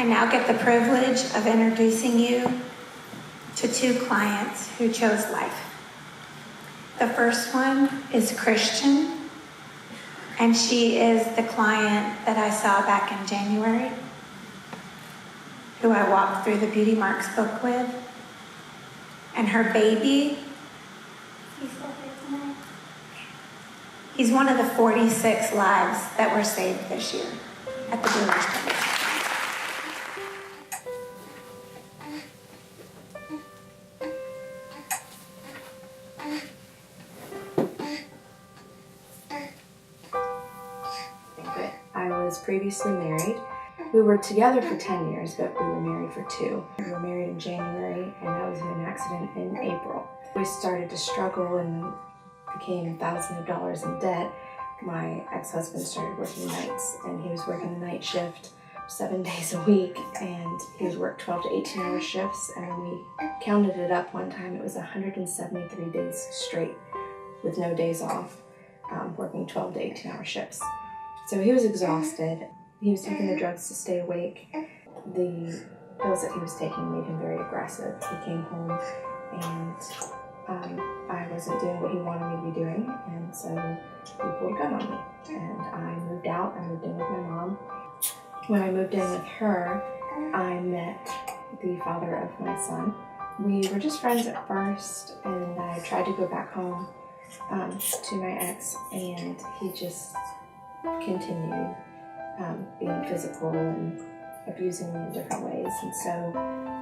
I now get the privilege of introducing you to two clients who chose life. The first one is Christian, and she is the client that I saw back in January, who I walked through the Beauty Marks book with. And her baby, he's one of the 46 lives that were saved this year at the Blue Ridge Place. I was previously married. We were together for 10 years, but we were married for 2. We were married in January, and I was in an accident in April. We started to struggle and became thousands of dollars in debt. My ex-husband started working nights, and he was working a night shift 7 days a week, and he would work 12 to 18-hour shifts, and when we counted it up one time, it was 173 days straight with no days off, working 12 to 18-hour shifts. So he was exhausted. He was taking the drugs to stay awake. The pills that he was taking made him very aggressive. He came home and I wasn't doing what he wanted me to be doing, and so he pulled a gun on me. And I moved out. I moved in with my mom. When I moved in with her, I met the father of my son. We were just friends at first, and I tried to go back home to my ex, and he just continued being physical and abusing me in different ways, and so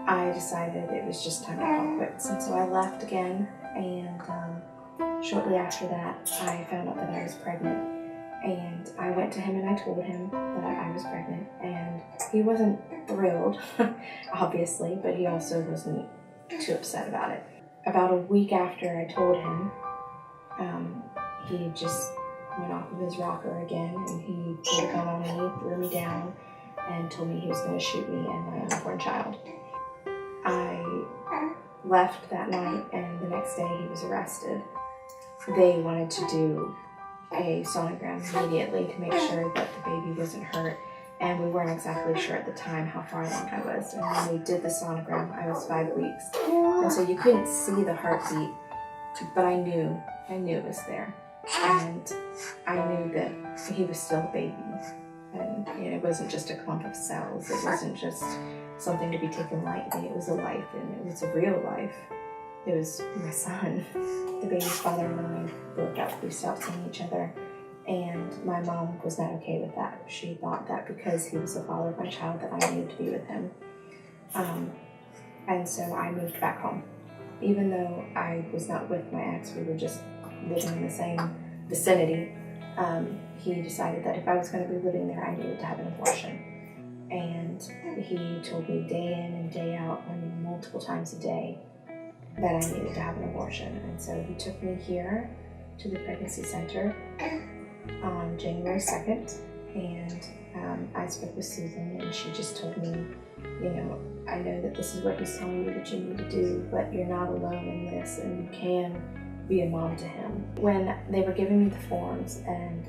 I decided it was just time to call quits. And so I left again, and shortly after that I found out that I was pregnant, and I went to him and I told him that I was pregnant, and he wasn't thrilled obviously, but he also wasn't too upset about it. About a week after I told him, he just went off of his rocker again, and he pulled a gun on me, threw me down, and told me he was going to shoot me and my unborn child. I left that night, and the next day he was arrested. They wanted to do a sonogram immediately to make sure that the baby wasn't hurt, and we weren't exactly sure at the time how far along I was. And when we did the sonogram, I was 5 weeks, and so you couldn't see the heartbeat, but I knew it was there. And I knew that he was still a baby, and it wasn't just a clump of cells. It wasn't just something to be taken lightly. It was a life, and it was a real life. It was my son. The baby's father and I broke up. We stopped seeing each other, and my mom was not okay with that. She thought that because he was the father of my child that I needed to be with him. And so I moved back home. Even though I was not with my ex, we were just living in the same vicinity. He decided that if I was going to be living there, I needed to have an abortion. And he told me day in and day out, multiple times a day, that I needed to have an abortion. And so he took me here to the pregnancy center on January 2nd, and I spoke with Susan, and she just told me, I know that this is what he's telling you that you need to do, but you're not alone in this, and you can be a mom to him. When they were giving me the forms, and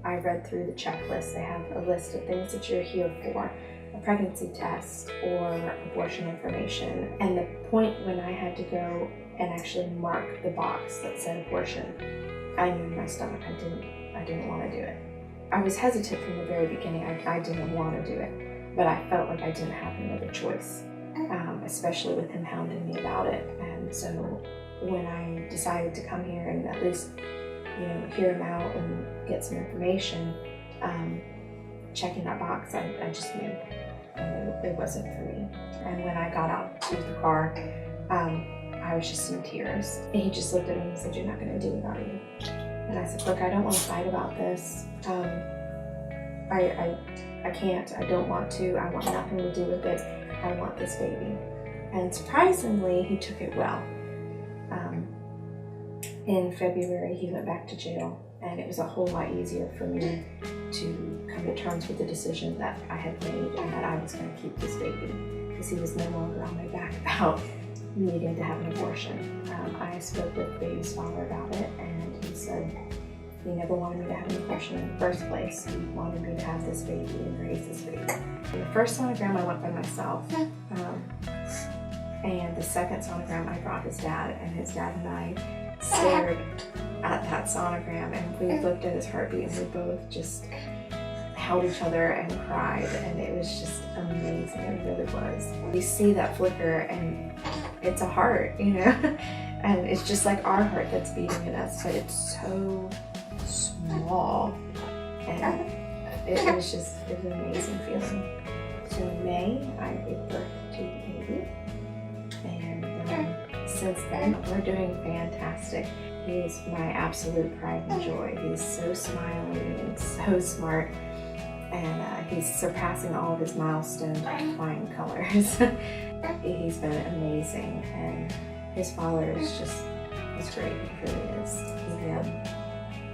I read through the checklist, they have a list of things that you're here for: a pregnancy test or abortion information. And the point when I had to go and actually mark the box that said abortion, I knew in my stomach I didn't want to do it. I was hesitant from the very beginning. I didn't want to do it, but I felt like I didn't have another choice, especially with him hounding me about it. And so when I decided to come here and at least, hear him out and get some information, checking that box, I just knew it wasn't for me. And when I got out to the car, I was just in tears. And he just looked at me and said, "You're not going to do it, are you?" And I said, "Look, I don't want to fight about this. I can't. I don't want to. I want nothing to do with it. I want this baby." And surprisingly, he took it well. In February, he went back to jail, and it was a whole lot easier for me to come to terms with the decision that I had made and that I was going to keep this baby, because he was no longer on my back about needing to have an abortion. I spoke with the baby's father about it, and he said, He never wanted me to have an abortion in the first place. He wanted me to have this baby and raise this baby. And the first sonogram I went by myself. And the second sonogram I brought his dad, and his dad and I stared at that sonogram, and we looked at his heartbeat, and we both just held each other and cried, and it was just amazing. It really was. You see that flicker, and it's a heart, you know, and it's just like our heart that's beating in us, but it's so small, and it was an amazing feeling. So in May, I gave birth to the baby, and since then, we're doing fantastic. He is my absolute pride and joy. He's so smiley and so smart, and he's surpassing all of his milestones with flying colors. He's been amazing, and his father is he's great. He really is.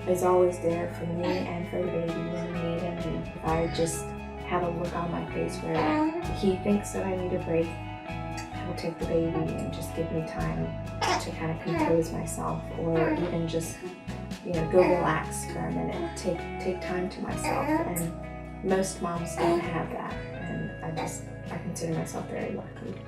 He's always there for me and for the baby when we need him. And if I just have a look on my face where he thinks that I need a break, he'll take the baby and just give me time to kind of compose myself, or even just, you know, go relax for a minute, take time to myself. And most moms don't have that, and I consider myself very lucky.